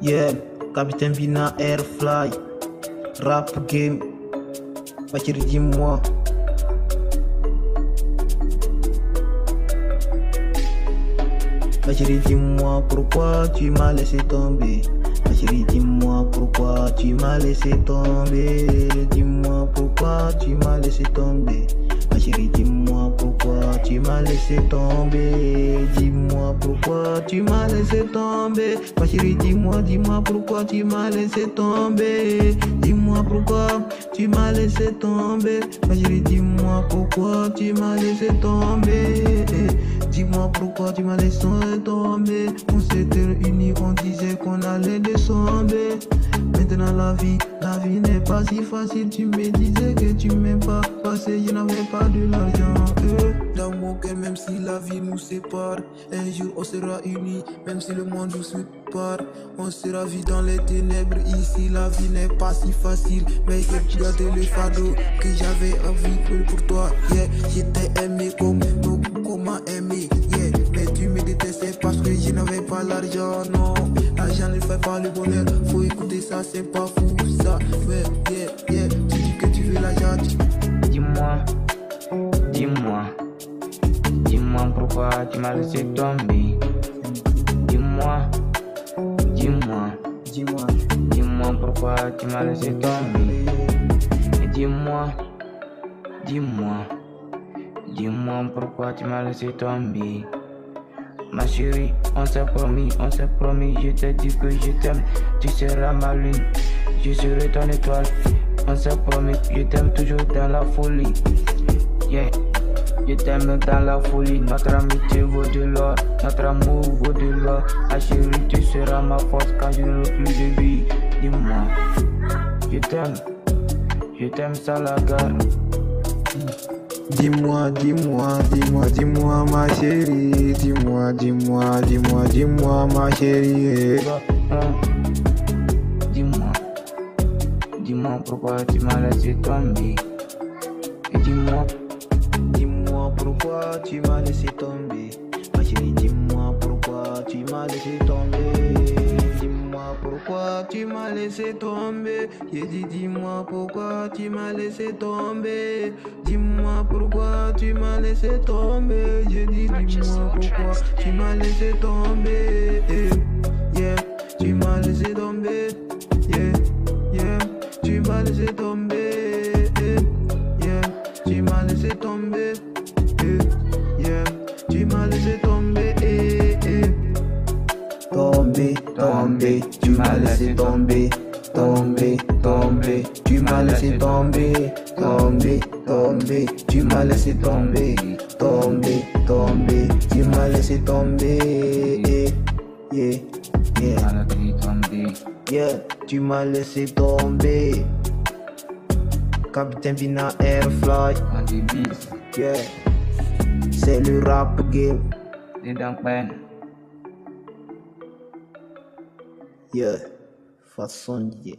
Yeah, Capitaine Vina Airfly, rap game, ma chérie dis-moi. Ma chérie dis-moi pourquoi tu m'as laissé tomber. Ma chérie dis-moi pourquoi tu m'as laissé tomber. Dis-moi pourquoi tu m'as laissé tomber. Ma chérie dis-moi pourquoi tu m'as laissé tomber. Dis-moi pourquoi tu m'as laissé tomber. Ma chérie dis-moi pourquoi tu m'as laissé tomber. Dis-moi pourquoi tu m'as laissé tomber. Ma chérie dis-moi pourquoi tu m'as laissé tomber. Dis-moi pourquoi tu m'as laissé tomber. On s'était réunis, on disait qu'on allait descendre. Maintenant la vie n'est pas si facile. Tu me disais que tu m'aimes pas parce que je n'avais pas de l'argent. Dans mon cœur, même si la vie nous sépare, un jour on sera unis. Même si le monde nous sépare, on sera vus dans les ténèbres. Ici la vie n'est pas si facile, mais j'ai gardé le fardeau que j'avais envie pour toi. Yeah, je t'ai aimé comme aimé. Yeah, mais tu me détestais parce que je n'avais pas l'argent. Non, l'argent ne fait pas le bonheur. Faut écouter ça, c'est pas fou ça. Ouais, yeah, tu dis que tu veux l'argent. Dis-moi pourquoi tu m'as laissé tomber. Dis-moi pourquoi tu m'as laissé tomber. Et dis-moi pourquoi tu m'as laissé tomber. Ma chérie, on s'est promis, je t'ai dit que je t'aime, tu seras ma lune, je serai ton étoile. On s'est promis, je t'aime toujours dans la folie. Yeah, je t'aime dans la folie. Notre amitié vaut de l'or, notre amour vaut de l'or. Ma chérie, tu seras ma force quand je n'aurai plus de vie. Dis-moi, je t'aime sans la gare. Dis-moi ma chérie. Dis-moi ma chérie. Dis-moi pourquoi tu m'as laissé tomber. Et dis-moi pourquoi tu m'as laissé tomber. Ma chérie dis-moi pourquoi tu m'as laissé tomber. Dis-moi pourquoi tu m'as laissé tomber. J'ai dit dis-moi pourquoi tu m'as laissé tomber. Dis-moi pourquoi tu m'as laissé tomber. J'ai dit dis-moi pourquoi tu m'as laissé tomber. Yeah, tu m'as laissé tomber. Yeah, tu m'as laissé tomber. Yeah, tu m'as laissé tomber. Yeah, tu m'as laissé tomber. Tomber, tu m'as laissé tomber. Tomber, tu m'as laissé tomber. Tomber, tu m'as laissé tomber. Tomber, tu m'as laissé tomber. Yeah, tu m'as laissé tomber. Capitaine Vina Airfly. Yeah, c'est le rap game. Yeah, façon de dire.